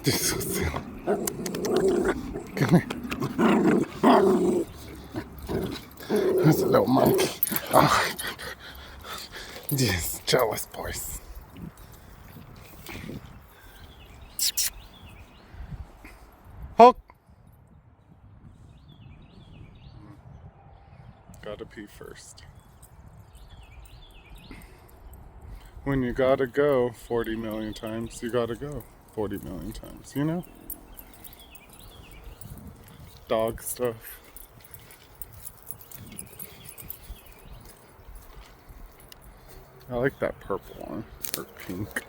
Just so silly. Come here. There's a little monkey. Oh, just jealous boys. Hulk. Gotta pee first. When you gotta go 40 million times, you gotta go 40 million times, you know? Dog stuff. I like that purple one, or pink.